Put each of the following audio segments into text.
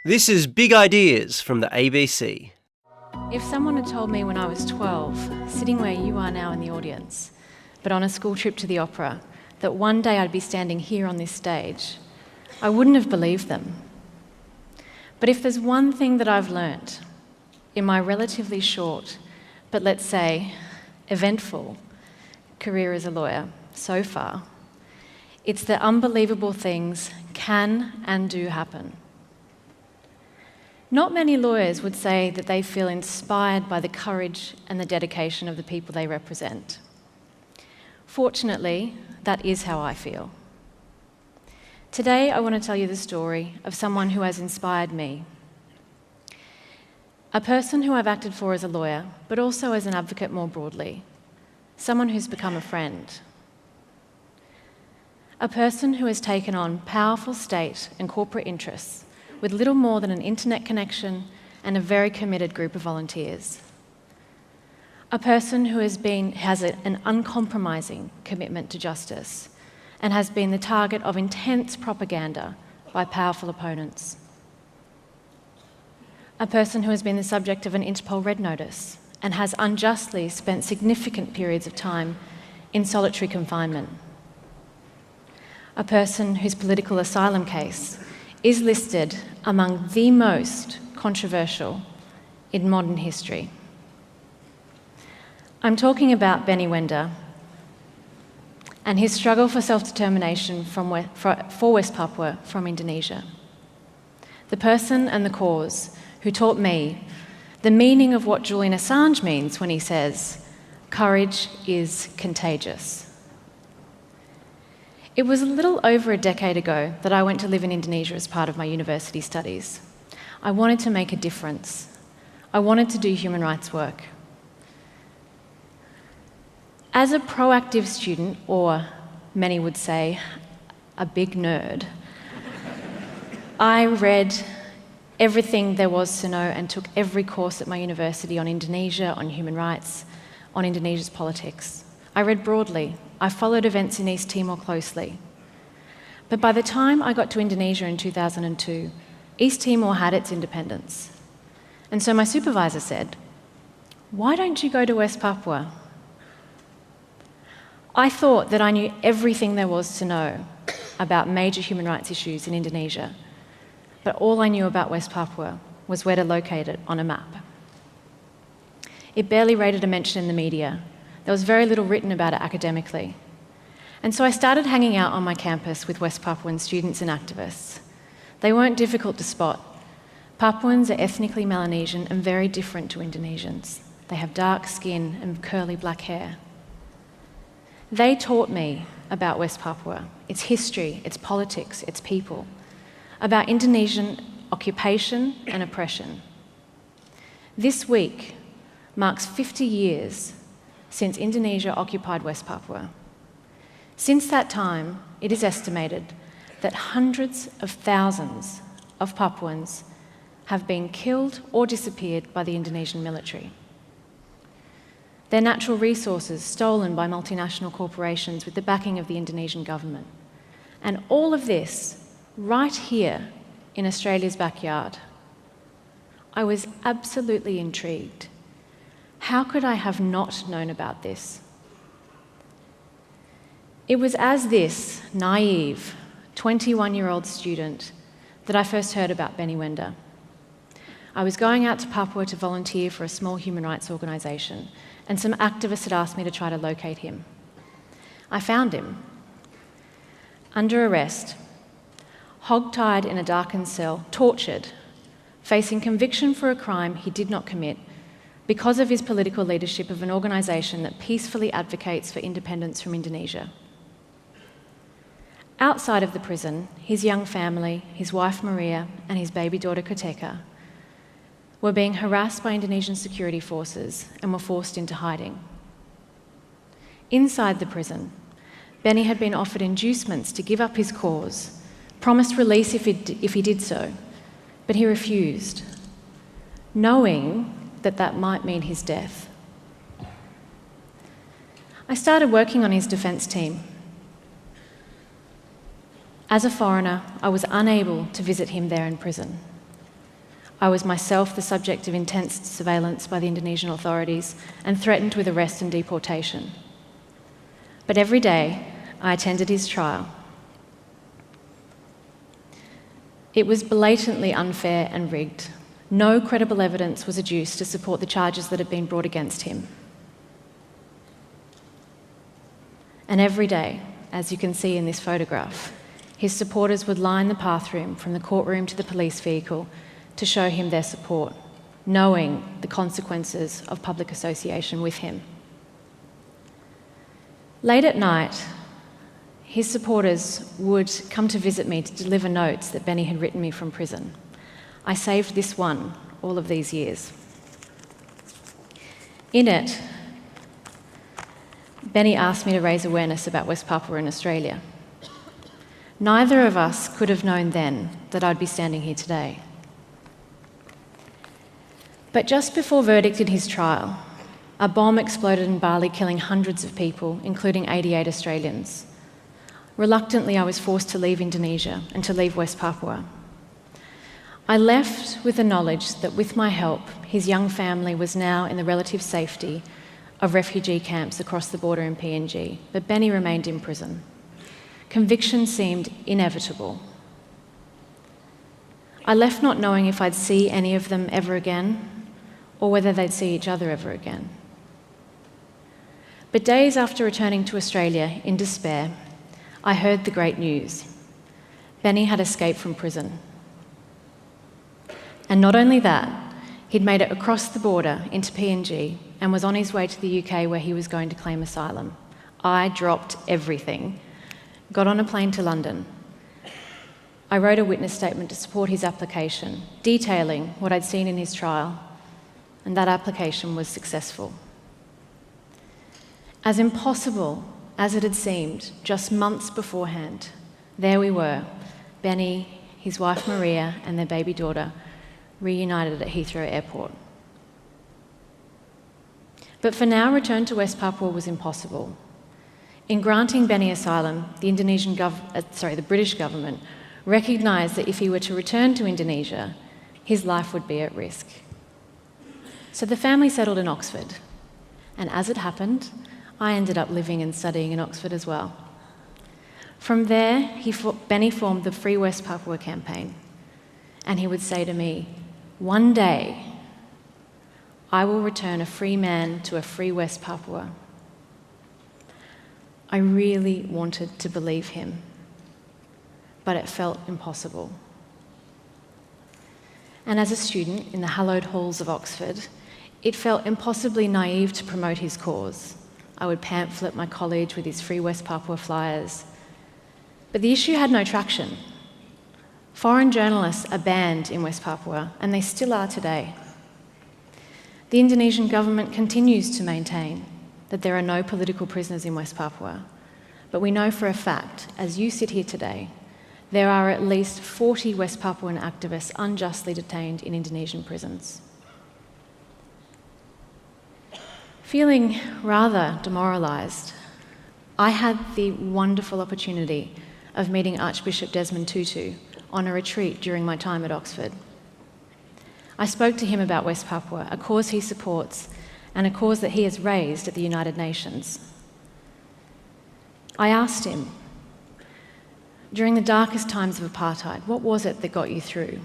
This is Big Ideas from the ABC. If someone had told me when I was 12, sitting where you are now in the audience, but on a school trip to the opera, that one day I'd be standing here on this stage, I wouldn't have believed them. But if there's one thing that I've learnt in my relatively short, but let's say eventful, career as a lawyer so far, it's that unbelievable things can and do happen. Not many lawyers would say that they feel inspired by the courage and the dedication of the people they represent. Fortunately, that is how I feel. Today, I want to tell you the story of someone who has inspired me. A person who I've acted for as a lawyer, but also as an advocate more broadly. Someone who's become a friend. A person who has taken on powerful state and corporate interests with little more than an internet connection and a very committed group of volunteers. A person who has an uncompromising commitment to justice and has been the target of intense propaganda by powerful opponents. A person who has been the subject of an Interpol Red Notice and has unjustly spent significant periods of time in solitary confinement. A person whose political asylum case is listed among the most controversial in modern history. I'm talking about Benny Wenda and his struggle for self-determination for West Papua from Indonesia. The person and the cause who taught me the meaning of what Julian Assange means when he says, "Courage is contagious." It was a little over a decade ago that I went to live in Indonesia as part of my university studies. I wanted to make a difference. I wanted to do human rights work. As a proactive student, or many would say, a big nerd, I read everything there was to know and took every course at my university on Indonesia, on human rights, on Indonesia's politics. I read broadly. I followed events in East Timor closely. But by the time I got to Indonesia in 2002, East Timor had its independence. And so my supervisor said, "Why don't you go to West Papua?" I thought that I knew everything there was to know about major human rights issues in Indonesia, but all I knew about West Papua was where to locate it on a map. It barely rated a mention in the media. There was very little written about it academically. And so I started hanging out on my campus with West Papuan students and activists. They weren't difficult to spot. Papuans are ethnically Melanesian and very different to Indonesians. They have dark skin and curly black hair. They taught me about West Papua, its history, its politics, its people, about Indonesian occupation and oppression. This week marks 50 years since Indonesia occupied West Papua. Since that time, it is estimated that hundreds of thousands of Papuans have been killed or disappeared by the Indonesian military. Their natural resources stolen by multinational corporations with the backing of the Indonesian government. And all of this right here in Australia's backyard. I was absolutely intrigued. How could I have not known about this? It was as this naive 21-year-old student that I first heard about Benny Wenda. I was going out to Papua to volunteer for a small human rights organisation, and some activists had asked me to try to locate him. I found him, under arrest, hog-tied in a darkened cell, tortured, facing conviction for a crime he did not commit because of his political leadership of an organisation that peacefully advocates for independence from Indonesia. Outside of the prison, his young family, his wife Maria and his baby daughter Koteka, were being harassed by Indonesian security forces and were forced into hiding. Inside the prison, Benny had been offered inducements to give up his cause, promised release if he did so, but he refused, knowing that that might mean his death. I started working on his defence team. As a foreigner, I was unable to visit him there in prison. I was myself the subject of intense surveillance by the Indonesian authorities and threatened with arrest and deportation. But every day, I attended his trial. It was blatantly unfair and rigged. No credible evidence was adduced to support the charges that had been brought against him. And every day, as you can see in this photograph, his supporters would line the pathroom from the courtroom to the police vehicle to show him their support, knowing the consequences of public association with him. Late at night, his supporters would come to visit me to deliver notes that Benny had written me from prison. I saved this one all of these years. In it, Benny asked me to raise awareness about West Papua in Australia. Neither of us could have known then that I'd be standing here today. But just before verdict in his trial, a bomb exploded in Bali, killing hundreds of people, including 88 Australians. Reluctantly, I was forced to leave Indonesia and to leave West Papua. I left with the knowledge that with my help, his young family was now in the relative safety of refugee camps across the border in PNG, but Benny remained in prison. Conviction seemed inevitable. I left not knowing if I'd see any of them ever again, or whether they'd see each other ever again. But days after returning to Australia in despair, I heard the great news. Benny had escaped from prison. And not only that, he'd made it across the border into PNG and was on his way to the UK where he was going to claim asylum. I dropped everything, got on a plane to London. I wrote a witness statement to support his application, detailing what I'd seen in his trial, and that application was successful. As impossible as it had seemed just months beforehand, there we were, Benny, his wife Maria, and their baby daughter, reunited at Heathrow Airport. But for now, return to West Papua was impossible. In granting Benny asylum, the British government recognised that if he were to return to Indonesia, his life would be at risk. So the family settled in Oxford, and as it happened, I ended up living and studying in Oxford as well. From there, Benny formed the Free West Papua campaign, and he would say to me, "One day, I will return a free man to a free West Papua." I really wanted to believe him, but it felt impossible. And as a student in the hallowed halls of Oxford, it felt impossibly naive to promote his cause. I would pamphlet my college with his Free West Papua flyers. But the issue had no traction. Foreign journalists are banned in West Papua, and they still are today. The Indonesian government continues to maintain that there are no political prisoners in West Papua. But we know for a fact, as you sit here today, there are at least 40 West Papuan activists unjustly detained in Indonesian prisons. Feeling rather demoralised, I had the wonderful opportunity of meeting Archbishop Desmond Tutu on a retreat during my time at Oxford. I spoke to him about West Papua, a cause he supports and a cause that he has raised at the United Nations. I asked him, during the darkest times of apartheid, what was it that got you through?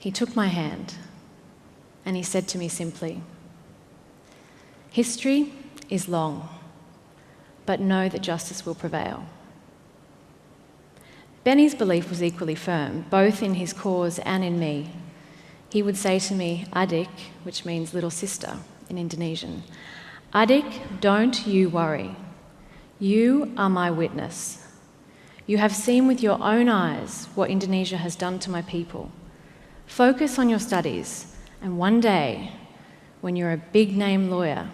He took my hand and he said to me simply, "History is long, but know that justice will prevail." Benny's belief was equally firm, both in his cause and in me. He would say to me, "Adik," which means little sister in Indonesian, "Adik, don't you worry. You are my witness. You have seen with your own eyes what Indonesia has done to my people. Focus on your studies, and one day, when you're a big-name lawyer,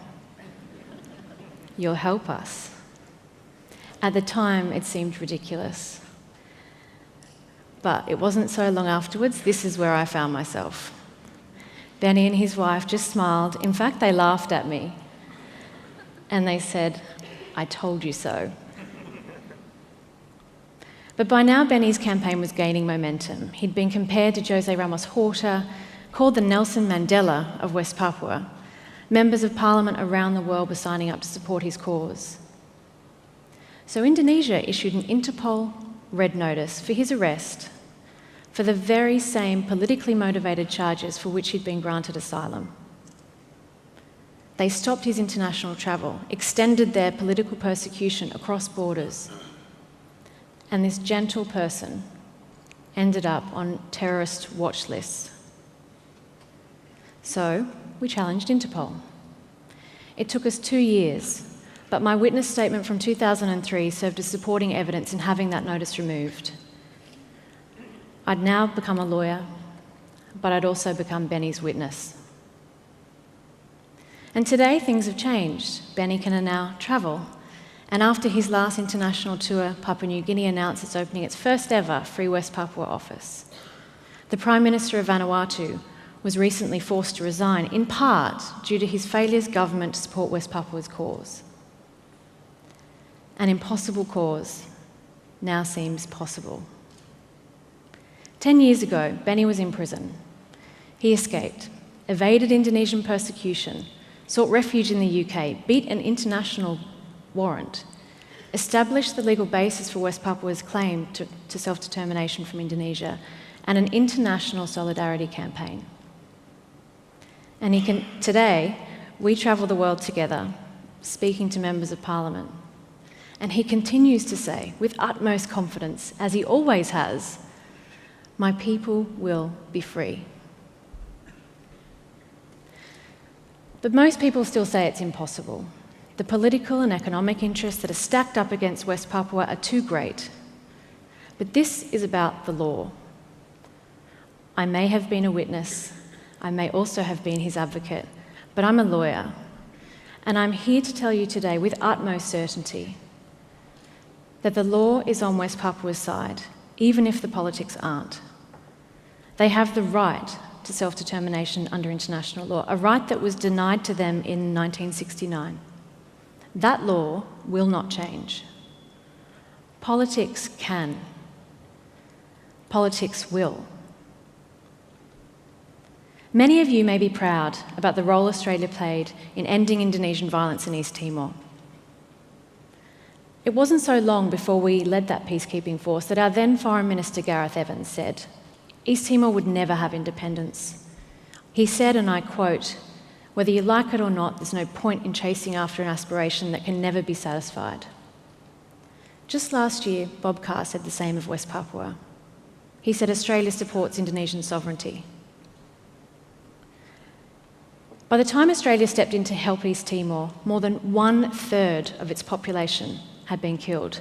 you'll help us." At the time, it seemed ridiculous. But it wasn't so long afterwards, this is where I found myself. Benny and his wife just smiled. In fact, they laughed at me. And they said, "I told you so." But by now, Benny's campaign was gaining momentum. He'd been compared to Jose Ramos Horta, called the Nelson Mandela of West Papua. Members of parliament around the world were signing up to support his cause. So Indonesia issued an Interpol red notice for his arrest for the very same politically motivated charges for which he'd been granted asylum. They stopped his international travel, extended their political persecution across borders, and this gentle person ended up on terrorist watch lists. So we challenged Interpol. It took us 2 years, but my witness statement from 2003 served as supporting evidence in having that notice removed. I'd now become a lawyer, but I'd also become Benny's witness. And today things have changed. Benny can now travel. And after his last international tour, Papua New Guinea announced it's opening its first ever Free West Papua office. The Prime Minister of Vanuatu was recently forced to resign, in part due to his failures government to support West Papua's cause. An impossible cause now seems possible. 10 years ago, Benny was in prison. He escaped, evaded Indonesian persecution, sought refuge in the UK, beat an international warrant, established the legal basis for West Papua's claim to self-determination from Indonesia, and an international solidarity campaign. And today, we travel the world together, speaking to members of parliament. And he continues to say, with utmost confidence, as he always has, "My people will be free." But most people still say it's impossible. The political and economic interests that are stacked up against West Papua are too great. But this is about the law. I may have been a witness, I may also have been his advocate, but I'm a lawyer. And I'm here to tell you today with utmost certainty that the law is on West Papua's side, even if the politics aren't. They have the right to self-determination under international law, a right that was denied to them in 1969. That law will not change. Politics can. Politics will. Many of you may be proud about the role Australia played in ending Indonesian violence in East Timor. It wasn't so long before we led that peacekeeping force that our then Foreign Minister Gareth Evans said, East Timor would never have independence. He said, and I quote, "Whether you like it or not, there's no point in chasing after an aspiration that can never be satisfied." Just last year, Bob Carr said the same of West Papua. He said Australia supports Indonesian sovereignty. By the time Australia stepped in to help East Timor, more than 1/3 of its population had been killed.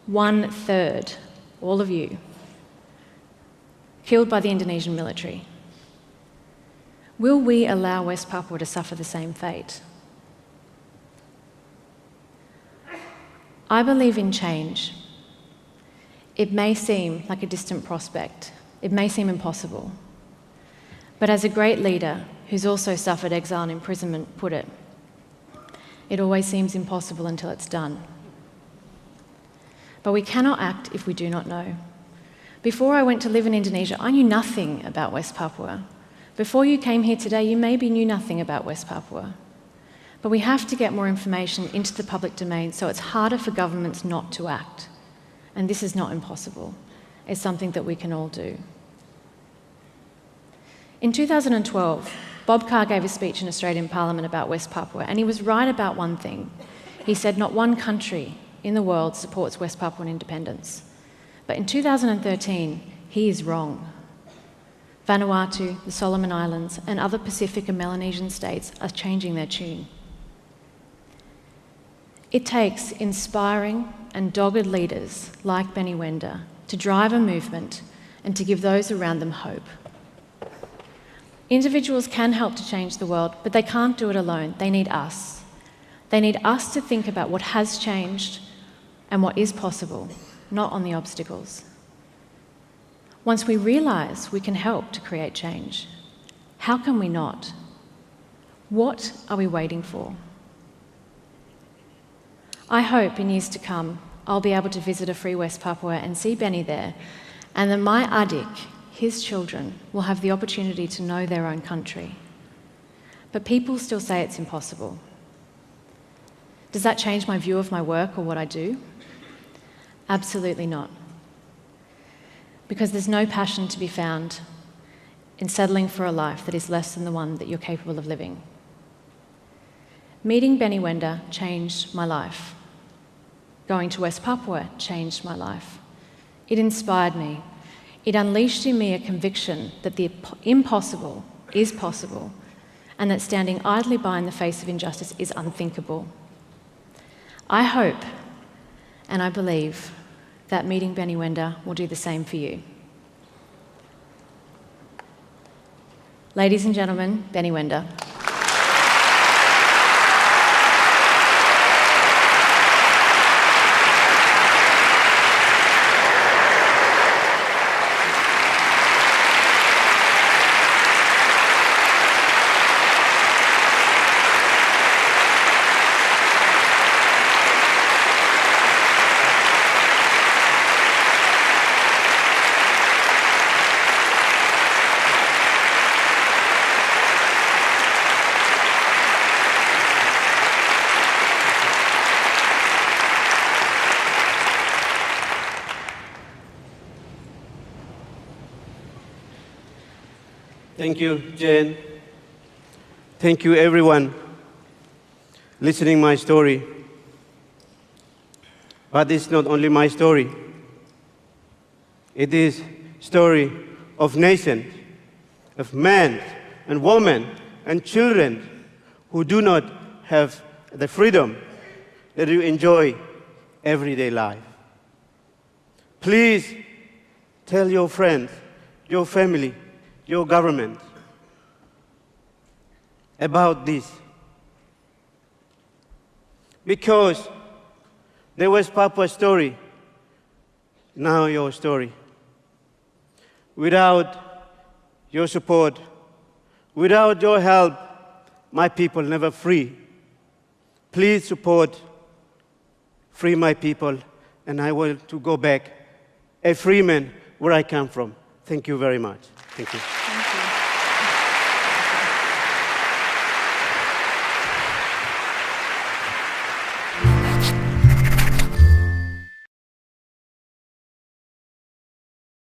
1/3, all of you, killed by the Indonesian military. Will we allow West Papua to suffer the same fate? I believe in change. It may seem like a distant prospect. It may seem impossible. But as a great leader who's also suffered exile and imprisonment put it, it always seems impossible until it's done. But we cannot act if we do not know. Before I went to live in Indonesia, I knew nothing about West Papua. Before you came here today, you maybe knew nothing about West Papua. But we have to get more information into the public domain so it's harder for governments not to act. And this is not impossible. It's something that we can all do. In 2012, Bob Carr gave a speech in Australian Parliament about West Papua, and he was right about one thing. He said not one country in the world supports West Papuan independence. But in 2013, he is wrong. Vanuatu, the Solomon Islands, and other Pacific and Melanesian states are changing their tune. It takes inspiring and dogged leaders like Benny Wenda to drive a movement and to give those around them hope. Individuals can help to change the world, but they can't do it alone. They need us. They need us to think about what has changed and what is possible, not on the obstacles. Once we realise we can help to create change, how can we not? What are we waiting for? I hope in years to come I'll be able to visit a free West Papua and see Benny there, and that my adik, his children, will have the opportunity to know their own country. But people still say it's impossible. Does that change my view of my work or what I do? Absolutely not. Because there's no passion to be found in settling for a life that is less than the one that you're capable of living. Meeting Benny Wenda changed my life. Going to West Papua changed my life. It inspired me. It unleashed in me a conviction that the impossible is possible, and that standing idly by in the face of injustice is unthinkable. I hope and I believe that meeting Benny Wenda will do the same for you. Ladies and gentlemen, Benny Wenda. Thank you, Jane. Thank you, everyone, listening my story. But it's not only my story. It is story of nations, of men and women and children who do not have the freedom that you enjoy everyday life. Please tell your friends, your family, your government about this. Because the West Papua story, now your story. Without your support, without your help, my people never free. Please support, free my people, and I will to go back a free man where I come from. Thank you very much. Thank you. Thank you.